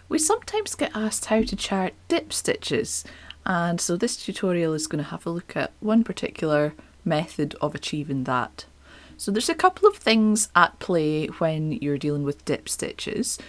We sometimes get asked how to chart dip stitches, and so this tutorial is going to have a look at one particular method of achieving that. So there's a couple of things at play when you're dealing with dip stitches.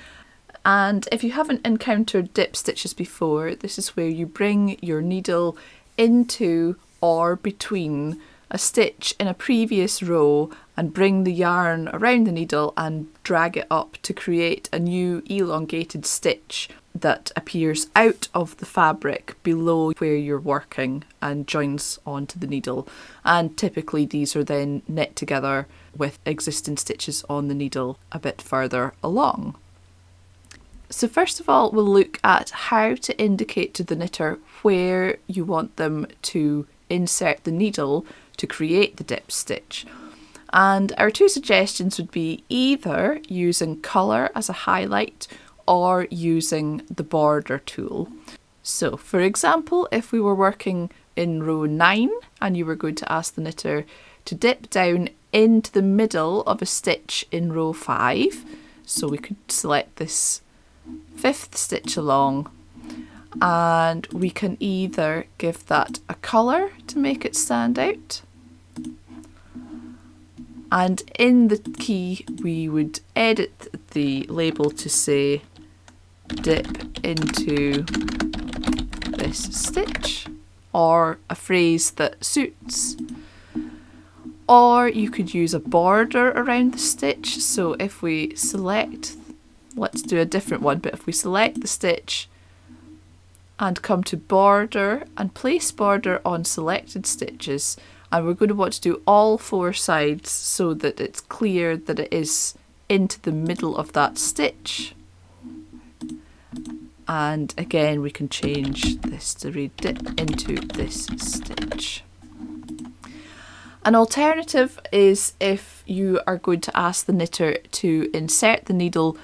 And if you haven't encountered dip stitches before, this is where you bring your needle into or between a stitch in a previous row and bring the yarn around the needle and drag it up to create a new elongated stitch that appears out of the fabric below where you're working and joins onto the needle. And typically these are then knit together with existing stitches on the needle a bit further along. So first of all, we'll look at how to indicate to the knitter where you want them to insert the needle to create the dip stitch. And our two suggestions would be either using colour as a highlight or using the border tool. So for example, if we were working in row 9 and you were going to ask the knitter to dip down into the middle of a stitch in row 5, so we could select this 5th stitch along, and we can either give that a colour to make it stand out, and in the key we would edit the label to say dip into this stitch, or a phrase that suits. Or you could use a border around the stitch. So if we select, let's do a different one, but if we select the stitch and come to border and place border on selected stitches, and we're going to want to do all 4 sides so that it's clear that it is into the middle of that stitch. And again, we can change this to read dip into this stitch. An alternative is if you are going to ask the knitter to insert the needle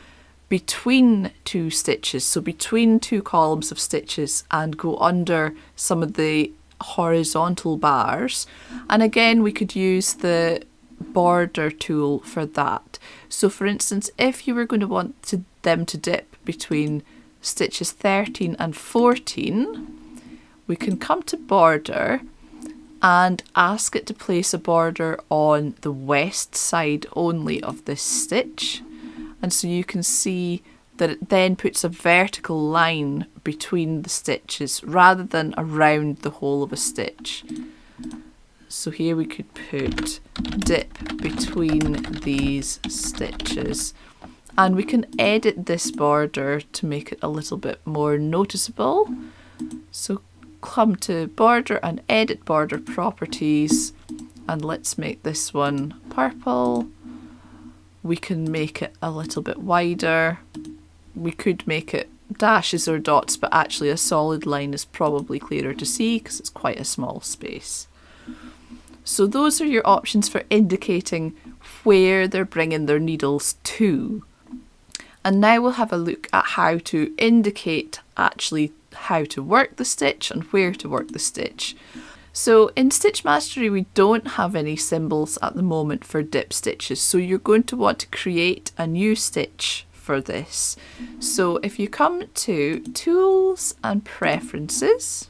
between 2 stitches, so between 2 columns of stitches, and go under some of the horizontal bars. And again, we could use the border tool for that. So for instance, if you were going to want them to dip between stitches 13 and 14, we can come to border and ask it to place a border on the west side only of this stitch. And so you can see that it then puts a vertical line between the stitches rather than around the whole of a stitch. So here we could put dip between these stitches, and we can edit this border to make it a little bit more noticeable. So come to border and edit border properties, and let's make this one purple. We can make it a little bit wider. We could make it dashes or dots, but actually a solid line is probably clearer to see because it's quite a small space. So those are your options for indicating where they're bringing their needles to. And now we'll have a look at how to indicate actually how to work the stitch and where to work the stitch. So in Stitch Mastery we don't have any symbols at the moment for dip stitches, so you're going to want to create a new stitch for this. So if you come to Tools and Preferences,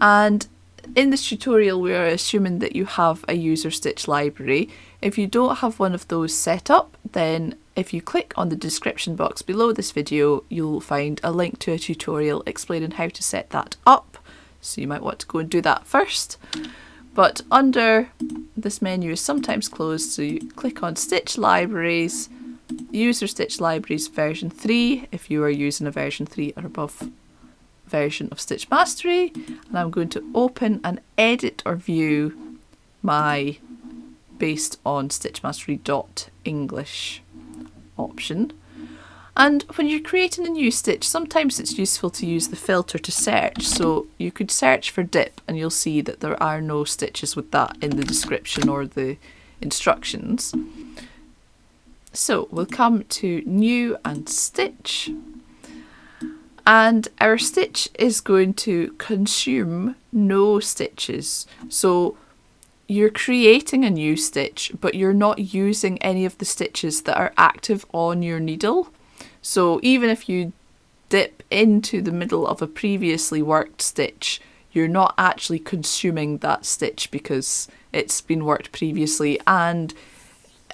and in this tutorial we are assuming that you have a user stitch library. If you don't have one of those set up, then if you click on the description box below this video, you'll find a link to a tutorial explaining how to set that up. So you might want to go and do that first. But under this menu is sometimes closed, so you click on Stitch Libraries, User Stitch Libraries version 3 if you are using a version 3 or above version of Stitch Mastery, and I'm going to open and edit or view my based on stitchmastery.english option. And when you're creating a new stitch, sometimes it's useful to use the filter to search. So you could search for dip and you'll see that there are no stitches with that in the description or the instructions. So we'll come to New and Stitch, and our stitch is going to consume no stitches. So you're creating a new stitch, but you're not using any of the stitches that are active on your needle. So even if you dip into the middle of a previously worked stitch, you're not actually consuming that stitch because it's been worked previously, and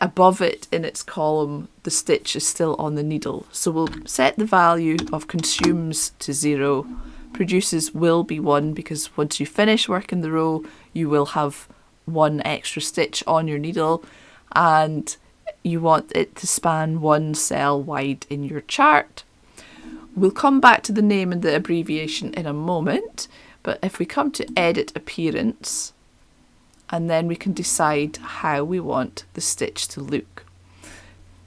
above it in its column the stitch is still on the needle. So we'll set the value of consumes to 0. Produces will be 1 because once you finish working the row you will have 1 extra stitch on your needle, and you want it to span 1 cell wide in your chart. We'll come back to the name and the abbreviation in a moment, but if we come to edit appearance, and then we can decide how we want the stitch to look.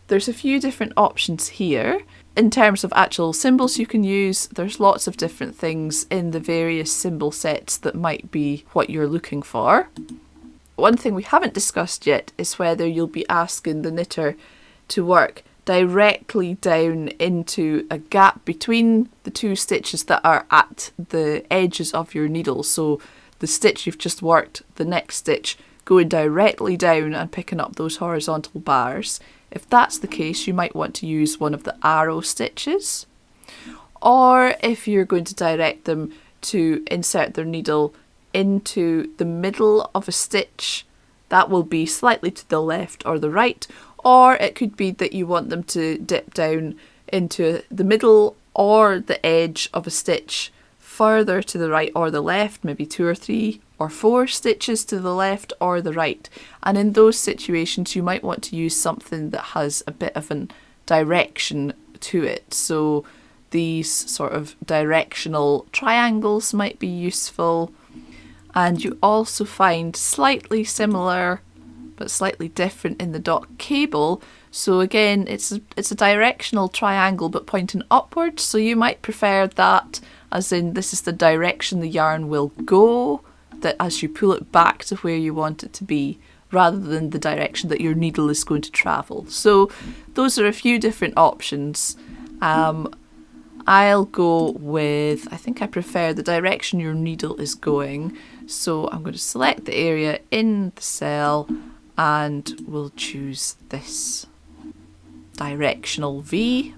There's a few different options here. In terms of actual symbols you can use, there's lots of different things in the various symbol sets that might be what you're looking for. One thing we haven't discussed yet is whether you'll be asking the knitter to work directly down into a gap between the 2 stitches that are at the edges of your needle. So the stitch you've just worked, the next stitch, going directly down and picking up those horizontal bars. If that's the case, you might want to use one of the arrow stitches. Or if you're going to direct them to insert their needle into the middle of a stitch, that will be slightly to the left or the right. Or it could be that you want them to dip down into the middle or the edge of a stitch further to the right or the left, maybe 2 or 3 or 4 stitches to the left or the right. And in those situations you might want to use something that has a bit of a direction to it. So these sort of directional triangles might be useful. And you also find slightly similar but slightly different in the dot cable. So again, it's a directional triangle but pointing upwards, so you might prefer that as in this is the direction the yarn will go, that as you pull it back to where you want it to be, rather than the direction that your needle is going to travel. So those are a few different options. I'll go with, I think I prefer the direction your needle is going. So I'm going to select the area in the cell and we'll choose this directional V.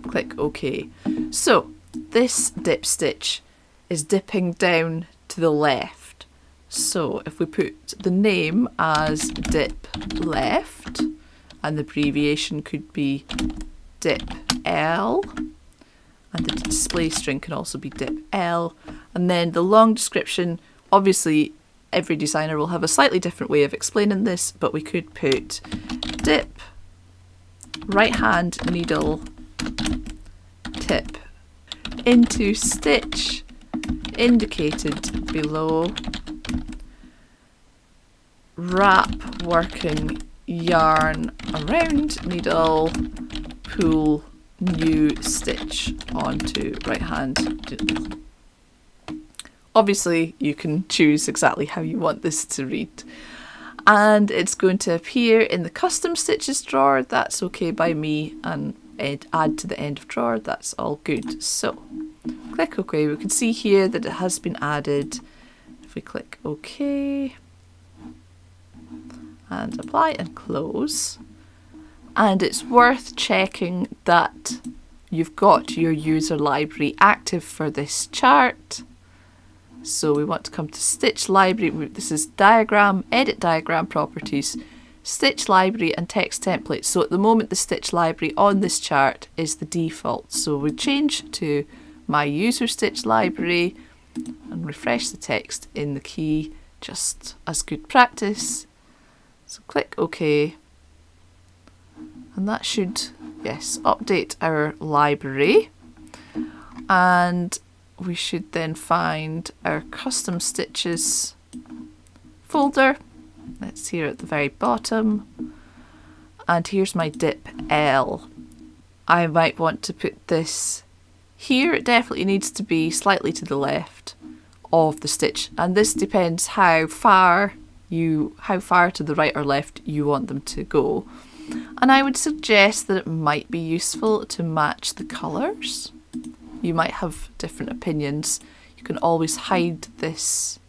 Click OK. So this dip stitch is dipping down to the left. So if we put the name as dip left, and the abbreviation could be dip L, and the display string can also be dip L, and then the long description, obviously every designer will have a slightly different way of explaining this, but we could put dip right hand needle tip into stitch indicated below, wrap working yarn around needle, pull new stitch onto right hand needle. Obviously you can choose exactly how you want this to read, and it's going to appear in the custom stitches drawer. That's okay by me, and add to the end of drawer. That's all good. So click OK. We can see here that it has been added. If we click OK and apply and close, and it's worth checking that you've got your user library active for this chart. So we want to come to Stitch Library. This is Diagram, Edit Diagram Properties, Stitch Library and Text Template. So at the moment the Stitch Library on this chart is the default. So we change to My User Stitch Library and refresh the text in the key just as good practice. So click OK. And that should, yes, update our library. And we should then find our custom stitches folder. That's here at the very bottom. And here's my dip L. I might want to put this here. It definitely needs to be slightly to the left of the stitch. And this depends how far to the right or left you want them to go. And I would suggest that it might be useful to match the colours. You might have different opinions. You can always hide this,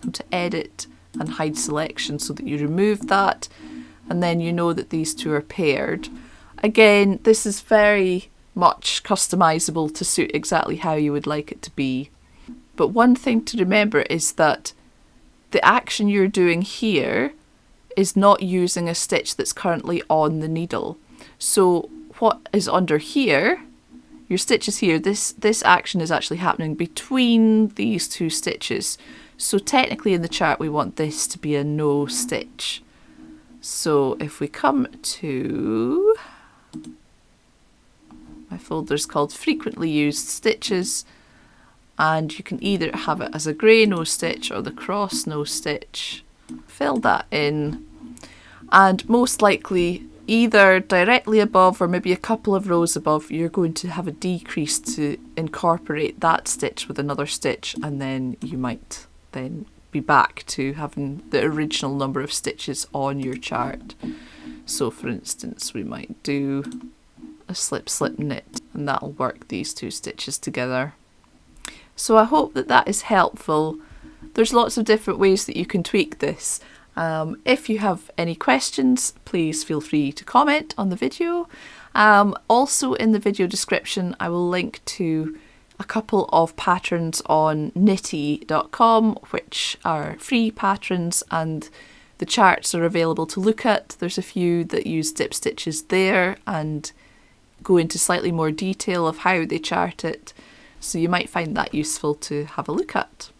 come to edit and hide selection so that you remove that, and then you know that these two are paired. Again, this is very much customizable to suit exactly how you would like it to be. But one thing to remember is that the action you're doing here is not using a stitch that's currently on the needle. So what is under here, your stitch is here, this action is actually happening between these two stitches. So technically in the chart we want this to be a no stitch. So if we come to my folder's called frequently used stitches, and you can either have it as a grey no stitch or the cross no stitch. Fill that in, and most likely either directly above or maybe a couple of rows above you're going to have a decrease to incorporate that stitch with another stitch, and then you might then be back to having the original number of stitches on your chart. So for instance we might do a slip slip knit, and that'll work these two stitches together. So I hope that that is helpful. There's lots of different ways that you can tweak this. If you have any questions, please feel free to comment on the video. Also in the video description I will link to a couple of patterns on knitty.com, which are free patterns, and the charts are available to look at. There's a few that use dip stitches there and go into slightly more detail of how they chart it, so you might find that useful to have a look at.